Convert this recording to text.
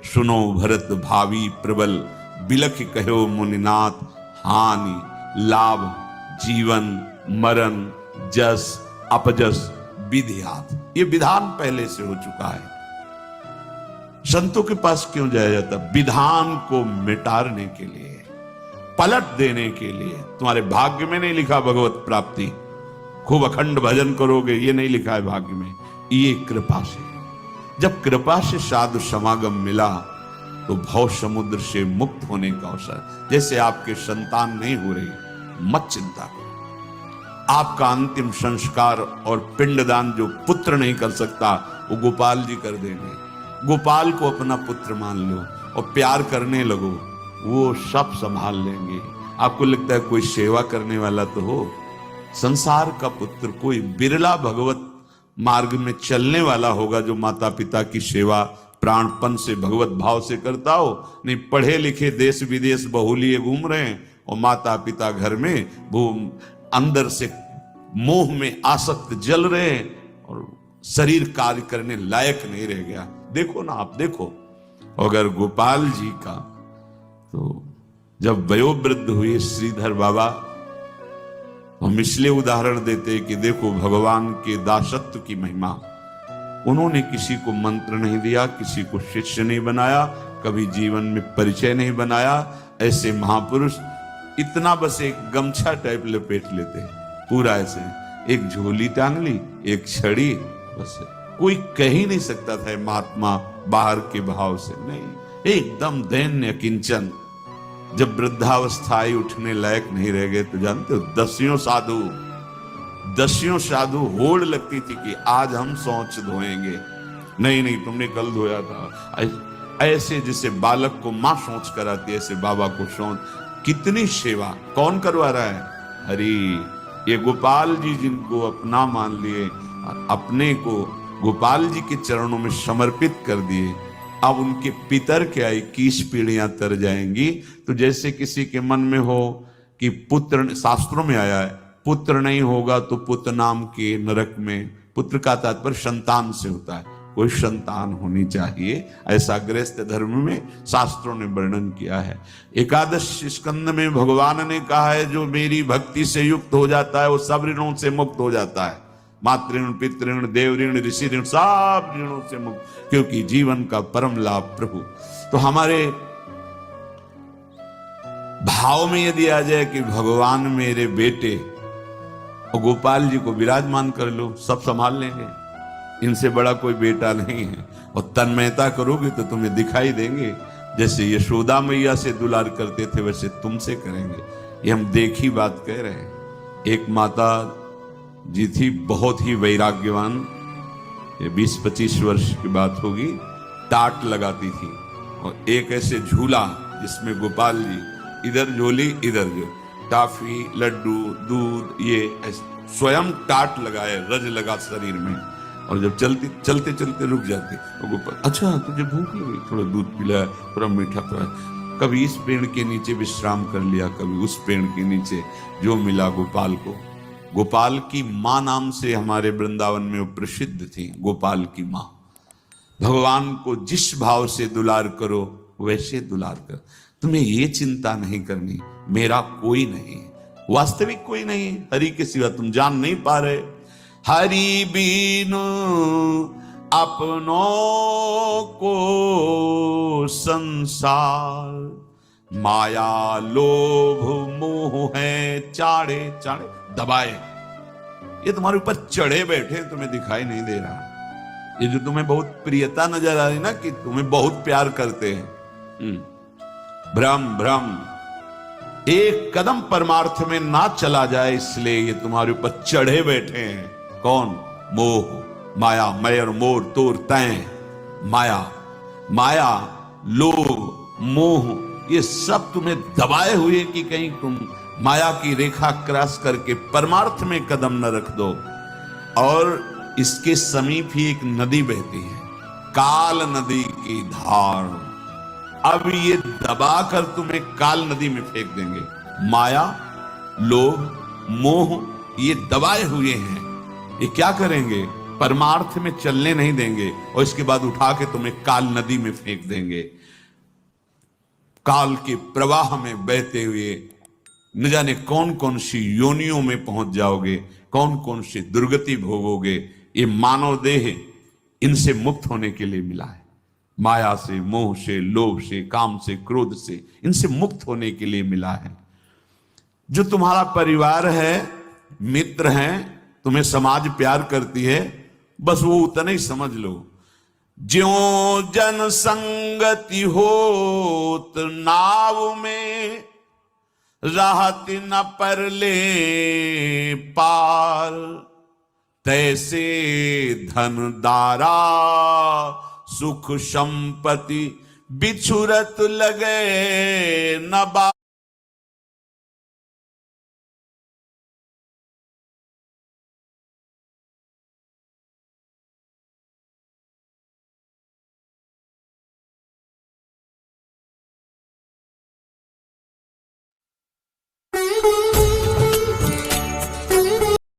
सुनो भरत भावी प्रबल, बिलख कहो मुनिनाथ, हानि लाभ जीवन मरण जस अपजस विधियात। ये विधान पहले से हो चुका है। संतों के पास क्यों जाया जाता? विधान को मिटाने के लिए, पलट देने के लिए। तुम्हारे भाग्य में नहीं लिखा भगवत प्राप्ति, खूब अखंड भजन करोगे, ये नहीं लिखा है भाग्य में, ये कृपा से। जब कृपा से साधु समागम मिला तो भव समुद्र से मुक्त होने का अवसर। जैसे आपके संतान नहीं हो रही, मत चिंता करो, आपका अंतिम संस्कार और पिंडदान जो पुत्र नहीं कर सकता वो गोपाल जी कर देंगे। गोपाल को अपना पुत्र मान लो और प्यार करने लगो, वो सब संभाल लेंगे। आपको लगता है कोई सेवा करने वाला तो हो? संसार का पुत्र कोई बिरला भगवत मार्ग में चलने वाला होगा जो माता पिता की सेवा प्राणपन से भगवत भाव से करता हो। नहीं, पढ़े लिखे देश विदेश बहुलिए घूम रहे हैं और माता पिता घर में वो अंदर से मोह में आसक्त जल रहे हैं और शरीर कार्य करने लायक नहीं रह गया। देखो ना, आप देखो, अगर गोपाल जी का तो जब वयोवृद्ध हुए श्रीधर बाबा, हम इसलिए उदाहरण देते कि देखो भगवान के दासत्व की महिमा। उन्होंने किसी को मंत्र नहीं दिया, किसी को शिष्य नहीं बनाया, कभी जीवन में परिचय नहीं बनाया। ऐसे महापुरुष इतना बस एक गमछा टाइप लपेट लेते, पूरा ऐसे एक झोली टांग ली, एक छड़ी, बस कोई कह ही नहीं सकता था महात्मा बाहर के भाव से। नहीं, एकदम दैन्य किंचन। जब वृद्धावस्था आई, उठने लायक नहीं रह गए तो जानते हो, दसियों साधु होड़ लगती थी कि आज हम सोच धोएंगे। नहीं नहीं, तुमने कल धोया था। ऐसे जैसे बालक को मां सोच कराती है, ऐसे बाबा को सोच। कितनी सेवा, कौन करवा रहा है? हरि। ये गोपाल जी जिनको अपना मान लिए, अपने को गोपाल जी के चरणों में समर्पित कर दिए, अब उनके पितर क्या 21 पीढ़ियां तर जाएंगी। तो जैसे किसी के मन में हो कि पुत्र, शास्त्रों में आया है पुत्र नहीं होगा तो पुत्र नाम के नरक में। पुत्र का तात्पर्य संतान से होता है, कोई संतान होनी चाहिए, ऐसा गृहस्थ धर्म में शास्त्रों ने वर्णन किया है। एकादश स्कंद में भगवान ने कहा है जो मेरी भक्ति से युक्त हो जाता है वो सब ऋणों से मुक्त हो जाता है। मातृण पितृण देव ऋण ऋषि ऋण सब ऋणों से मुक्त, क्योंकि जीवन का परम लाभ प्रभु। तो हमारे भाव में यदि आ जाए कि भगवान मेरे बेटे, और गोपाल जी को विराजमान कर लो, सब संभाल लेंगे, इनसे बड़ा कोई बेटा नहीं है। और तन्मयता करोगे तो तुम्हें दिखाई देंगे, जैसे यशोदा मैया से दुलार करते थे वैसे तुमसे करेंगे। ये हम देखी बात कह रहे हैं। एक माता जी थी, बहुत ही वैराग्यवान, ये 20-25 वर्ष की बात होगी, टाट लगाती थी और एक ऐसे झूला जिसमें गोपाल जी इधर झोली इधर जो टॉफी लड्डू दूध, ये स्वयं टाट लगाए, रज लगा शरीर में, और जब चलते चलते रुक जाती और गोपाल, अच्छा तुझे भूख लगी, थोड़ा दूध पिलाया, थोड़ा मीठा पिलाया। कभी इस पेड़ के नीचे विश्राम कर लिया, कभी उस पेड़ के नीचे, जो मिला गोपाल को। गोपाल की माँ नाम से हमारे वृंदावन में वो प्रसिद्ध थी, गोपाल की माँ। भगवान को जिस भाव से दुलार करो वैसे दुलार कर। तुम्हें ये चिंता नहीं करनी मेरा कोई नहीं, वास्तविक कोई नहीं, हरि के सिवा तुम जान नहीं पा रहे। हरि बीनु अपनों को संसार, माया लोभ मोह है चाड़े चाड़े दबाए। ये तुम्हारे ऊपर चढ़े बैठे, तुम्हें दिखाई नहीं दे रहा। ये जो तुम्हें बहुत प्रियता नजर आ रही ना, कि तुम्हें बहुत प्यार करते हैं, भ्रम भ्रम। एक कदम परमार्थ में ना चला जाए इसलिए ये तुम्हारे ऊपर चढ़े बैठे हैं। कौन? मोह माया, मैं और मोर तोर तय। माया माया लोभ मोह, ये सब तुम्हें दबाए हुए कि कहीं तुम माया की रेखा क्रॉस करके परमार्थ में कदम न रख दो। और इसके समीप ही एक नदी बहती है, काल नदी की धार। अब ये दबाकर तुम्हें काल नदी में फेंक देंगे। माया लोभ मोह ये दबाए हुए हैं, ये क्या करेंगे? परमार्थ में चलने नहीं देंगे और इसके बाद उठा के तुम्हें काल नदी में फेंक देंगे। काल के प्रवाह में बहते हुए न जाने कौन कौन सी योनियों में पहुंच जाओगे, कौन कौन सी दुर्गति भोगोगे। ये मानव देह इनसे मुक्त होने के लिए मिला है। माया से, मोह से, लोभ से, काम से, क्रोध से, इनसे मुक्त होने के लिए मिला है। जो तुम्हारा परिवार है, मित्र हैं, तुम्हें समाज प्यार करती है, बस वो उतना ही समझ लो। ज्यों जन संगति होत नाव में, राहत न परले पार। तैसे धन दारा सुख संपत्ति बिछुरत लगे न बा।